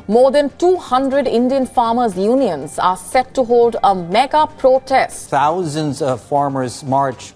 More than 200 Indian farmers' unions are set to hold a mega protest. Thousands of farmers march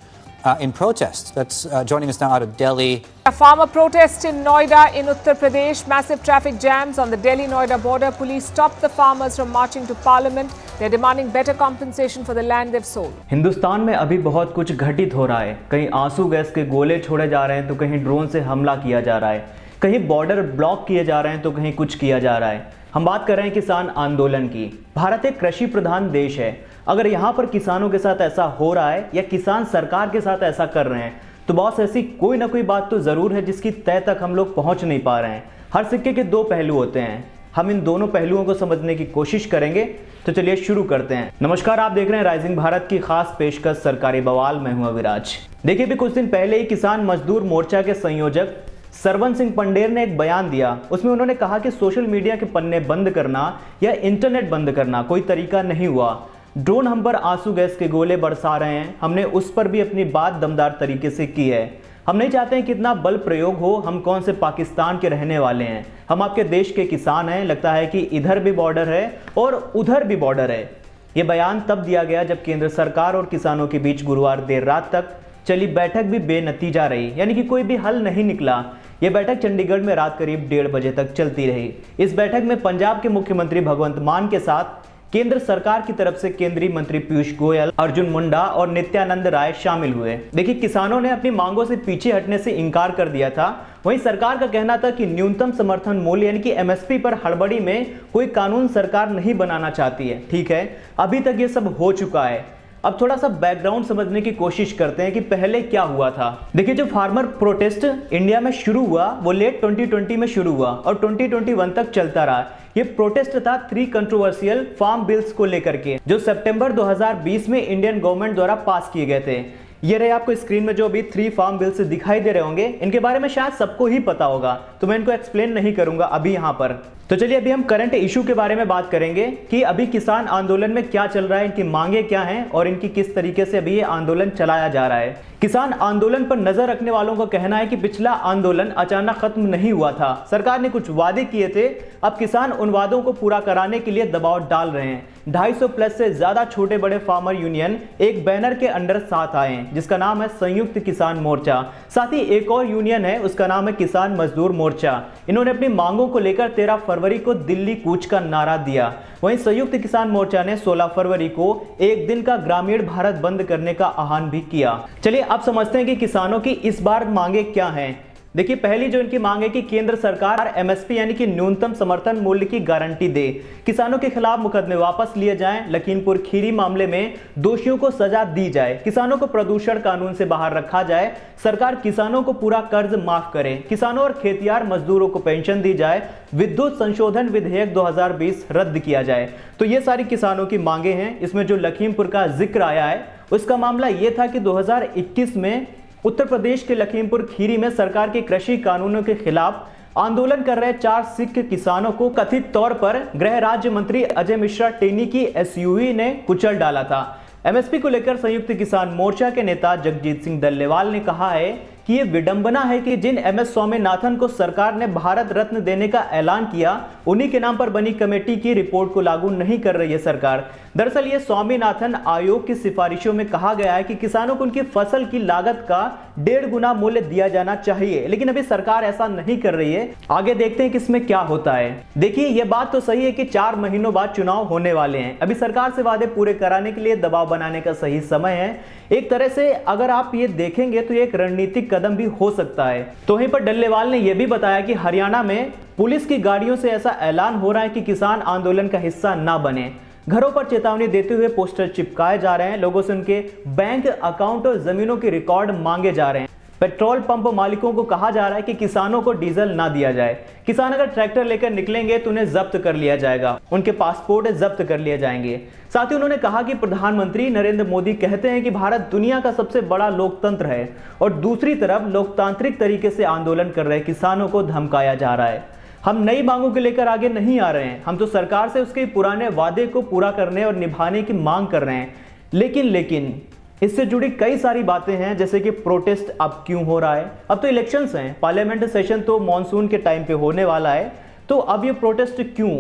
in protest. That's joining us now out of Delhi. A farmer protest in Noida in Uttar Pradesh. Massive traffic jams on the Delhi-Noida border. Police stopped the farmers from marching to parliament. They're demanding better compensation for the land they've sold. Hindustan में अभी बहुत कुछ घटित हो रहा है। कहीं आंसू गैस के गोले छोड़े जा रहे हैं तो कहीं ड्रोन से हमला किया जा रहा है, कहीं बॉर्डर ब्लॉक किए जा रहे हैं तो कहीं कुछ किया जा रहा है। हम बात कर रहे हैं किसान आंदोलन की। भारत एक कृषि प्रधान देश है। अगर यहाँ पर किसानों के साथ ऐसा हो रहा है या किसान सरकार के साथ ऐसा कर रहे हैं तो बॉस ऐसी कोई ना कोई बात तो जरूर है जिसकी तय तक हम लोग पहुंच नहीं पा रहे हैं। हर सिक्के के दो पहलू होते हैं। हम इन दोनों पहलुओं को समझने की कोशिश करेंगे। तो चलिए शुरू करते हैं। नमस्कार, आप देख रहे हैं राइजिंग भारत की खास पेशकश सरकारी बवाल। मैं हूं अविराज। देखिए, भी कुछ दिन पहले ही किसान मजदूर मोर्चा के संयोजक सरवन सिंह पंडेर ने एक बयान दिया। उसमें उन्होंने कहा कि सोशल मीडिया के पन्ने बंद करना या इंटरनेट बंद करना कोई तरीका नहीं हुआ। ड्रोन हम पर आंसू गैस के गोले बरसा रहे हैं। हमने उस पर भी अपनी बात दमदार तरीके से की है। हम नहीं चाहते हैं कि इतना बल प्रयोग हो। हम कौन से पाकिस्तान के रहने वाले हैं, हम आपके देश के किसान हैं। लगता है कि इधर भी बॉर्डर है और उधर भी बॉर्डर है। ये बयान तब दिया गया जब केंद्र सरकार और किसानों के बीच गुरुवार देर रात तक चली बैठक भी बेनतीजा रही, यानी कि कोई भी हल नहीं निकला। यह बैठक चंडीगढ़ में रात करीब 1:30 बजे तक चलती रही। इस बैठक में पंजाब के मुख्यमंत्री भगवंत मान के साथ केंद्र सरकार की तरफ से केंद्रीय मंत्री पीयूष गोयल, अर्जुन मुंडा और नित्यानंद राय शामिल हुए। देखिए, किसानों ने अपनी मांगों से पीछे हटने से इनकार कर दिया था। वहीं सरकार का कहना था कि न्यूनतम समर्थन मूल्य यानी कि एमएसपी पर हड़बड़ी में कोई कानून सरकार नहीं बनाना चाहती है। ठीक है, अभी तक ये सब हो चुका है। अब थोड़ा सा बैकग्राउंड समझने की कोशिश करते हैं कि पहले क्या हुआ था। देखिए, जो फार्मर प्रोटेस्ट इंडिया में शुरू हुआ वो लेट 2020 में शुरू हुआ और 2021 तक चलता रहा। ये प्रोटेस्ट था 3 कंट्रोवर्शियल फार्म बिल्स को लेकर के, जो सितंबर 2020 में इंडियन गवर्नमेंट द्वारा पास किए गए थे। ये रहे आपको स्क्रीन में जो अभी 3 फार्म बिल्स दिखाई दे रहे होंगे। इनके बारे में शायद सबको ही पता होगा, तो मैं इनको एक्सप्लेन नहीं करूंगा अभी यहाँ पर। तो चलिए, अभी हम करंट इशू के बारे में बात करेंगे कि अभी किसान आंदोलन में क्या चल रहा है, इनकी मांगे क्या हैं और इनकी किस तरीके से अभी ये आंदोलन चलाया जा रहा है। किसान आंदोलन पर नजर रखने वालों का कहना है कि पिछला आंदोलन अचानक खत्म नहीं हुआ था। सरकार ने कुछ वादे किए थे, अब किसान उन वादों को पूरा कराने के लिए दबाव डाल रहे हैं। 250 प्लस से ज्यादा छोटे बड़े फार्मर यूनियन एक बैनर के अंडर साथ आए हैं जिसका नाम है संयुक्त किसान मोर्चा। साथ ही एक और यूनियन है, उसका नाम है किसान मजदूर मोर्चा। इन्होंने अपनी मांगों को लेकर 13 फरवरी को दिल्ली कूच का नारा दिया। वहीं संयुक्त किसान मोर्चा ने 16 फरवरी को एक दिन का ग्रामीण भारत बंद करने का आह्वान भी किया। चलिए, अब समझते हैं कि किसानों की इस बार मांगे क्या हैं। देखिए, पहली जो इनकी मांग है कि केंद्र सरकार एमएसपी यानी कि न्यूनतम समर्थन मूल्य की गारंटी दे। किसानों के खिलाफ मुकदमे वापस लिए जाएं। लखीमपुर खीरी मामले में दोषियों को सजा दी जाए। किसानों को प्रदूषण कानून से बाहर रखा जाए। सरकार किसानों को पूरा कर्ज माफ करे। किसानों और खेतियार मजदूरों को पेंशन दी जाए। विद्युत संशोधन विधेयक 2020 रद्द किया जाए। तो ये सारी किसानों की मांगे हैं। इसमें जो लखीमपुर का जिक्र आया है उसका मामला यह था कि 2021 में उत्तर प्रदेश के लखीमपुर खीरी में सरकार के कृषि कानूनों के खिलाफ आंदोलन कर रहे 4 सिख किसानों को कथित तौर पर गृह राज्य मंत्री अजय मिश्रा टेनी की एसयूवी ने कुचल डाला था। एमएसपी को लेकर संयुक्त किसान मोर्चा के नेता जगजीत सिंह डल्लेवाल ने कहा है कि ये विडंबना है कि जिन एमएस स्वामीनाथन को सरकार ने भारत रत्न देने का ऐलान किया, उन्हीं के नाम पर बनी कमेटी की रिपोर्ट को लागू नहीं कर रही है सरकार। दरअसल ये स्वामीनाथन आयोग की सिफारिशों में कहा गया है कि किसानों को उनकी फसल की लागत का 1.5 गुना मूल्य दिया जाना चाहिए, लेकिन अभी सरकार ऐसा नहीं कर रही है। आगे देखते हैं कि इसमें क्या होता है। देखिए, ये बात तो सही है कि 4 महीनों बाद चुनाव होने वाले हैं। अभी सरकार से वादे पूरे कराने के लिए दबाव बनाने का सही समय है। एक तरह से अगर आप ये देखेंगे तो ये एक रणनीतिक कदम भी हो सकता है। तो वहीं पर डल्लेवाल ने यह भी बताया कि हरियाणा में पुलिस की गाड़ियों से ऐसा ऐलान हो रहा है कि किसान आंदोलन का हिस्सा ना बने। घरों पर चेतावनी देते हुए पोस्टर चिपकाए जा रहे हैं। लोगों से उनके बैंक अकाउंट और जमीनों के रिकॉर्ड मांगे जा रहे हैं। पेट्रोल पंप मालिकों को कहा जा रहा है कि किसानों को डीजल ना दिया जाए। किसान अगर ट्रैक्टर लेकर निकलेंगे तो उन्हें जब्त कर लिया जाएगा, उनके पासपोर्ट जब्त कर लिए जाएंगे। साथ ही उन्होंने कहा कि प्रधानमंत्री नरेंद्र मोदी कहते हैं कि भारत दुनिया का सबसे बड़ा लोकतंत्र है और दूसरी तरफ लोकतांत्रिक तरीके से आंदोलन कर रहे किसानों को धमकाया जा रहा है। हम नई मांगों को लेकर आगे नहीं आ रहे हैं, हम तो सरकार से उसके पुराने वादे को पूरा करने और निभाने की मांग कर रहे हैं। लेकिन इससे जुड़ी कई सारी बातें हैं, जैसे कि प्रोटेस्ट अब क्यों हो रहा है। अब तो इलेक्शंस हैं, पार्लियामेंट सेशन तो मॉनसून के टाइम पे होने वाला है, तो अब ये प्रोटेस्ट क्यों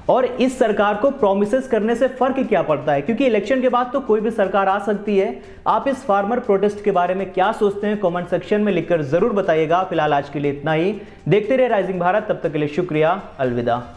और इस सरकार को प्रोमिसेस करने से फर्क क्या पड़ता है, क्योंकि इलेक्शन के बाद तो कोई भी सरकार आ सकती है। आप इस फार्मर प्रोटेस्ट के बारे में क्या सोचते हैं कमेंट सेक्शन में लिखकर जरूर बताइएगा। फिलहाल आज के लिए इतना ही। देखते रहे राइजिंग भारत, तब तक के लिए शुक्रिया, अलविदा।